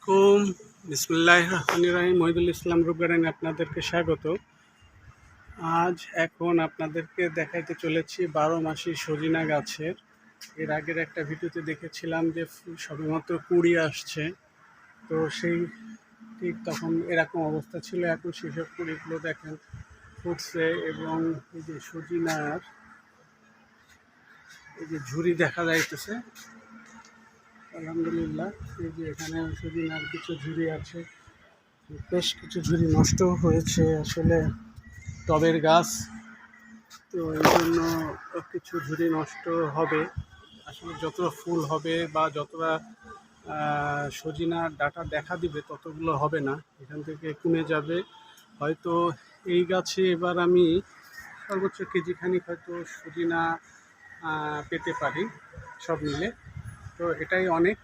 আলাইকুম। বিসমিল্লাহির রহমানির রহিম। মহিদুল ইসলাম রূপ গার্ডেনে আপনাদেরকে স্বাগত। আজ এখন আপনাদেরকে দেখাইতে চলেছি 12 মাসি সজিনা গাছের। এর আগের একটা ভিডিওতে দেখেছিলাম যে সবেমাত্র কুড়ি আসছে, তো সেই ঠিক তখন এরকম অবস্থা ছিল। এখন সেসব কুড়িগুলো দেখেন ফুটছে, এবং এই যে সজিনার এই যে ঝুরি দেখা যাইতেছে, আলহামদুলিল্লাহ। এই যে এখানে সজিনার কিছু ঝুরি আছে, বেশ কিছু ঝুরি নষ্ট হয়েছে। আসলে টবের গাছ তো এই জন্য কিছু ঝুরি নষ্ট হবে। আসলে যতটা ফুল হবে বা যতটা সজিনার ডাটা দেখা দিবে ততগুলো হবে না, এখান থেকে কমে যাবে। হয়তো এই গাছে এবার আমি সর্বোচ্চ কেজিখানিক হয়তো সজিনা পেতে পারি সব মিলে, তো এটাই অনেক,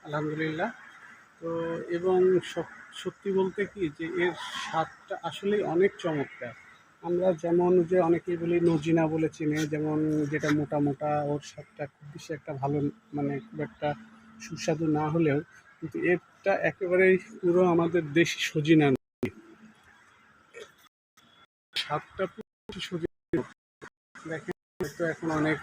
আলহামদুলিল্লাহ। তো এবং সত্যি বলতে কি যে এর স্বাদটা আসলেই অনেক চমৎকার। আমরা যেমন যে অনেকেই বলি নজিনা বলে চিনে, যেমন যেটা মোটা মোটা, ওর স্বাদটা খুব বেশি একটা ভালো, মানে খুব একটা সুস্বাদু না হলেও, কিন্তু এরটা একেবারেই পুরো আমাদের দেশি সজিনা, স্বাদটা পুরো সজিনা। দেখেন তো এখন অনেক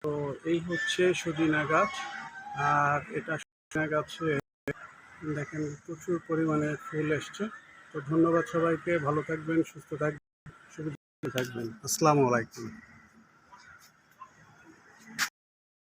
তো এই হচ্ছে সজিনা গাছ। আর এটা সজিনা গাছে দেখেন প্রচুর পরিমাণে ফুল এসছে। তো ধন্যবাদ সবাইকে, ভালো থাকবেন, সুস্থ থাকবেন, সুবিধা থাকবেন। আসসালামু আলাইকুম।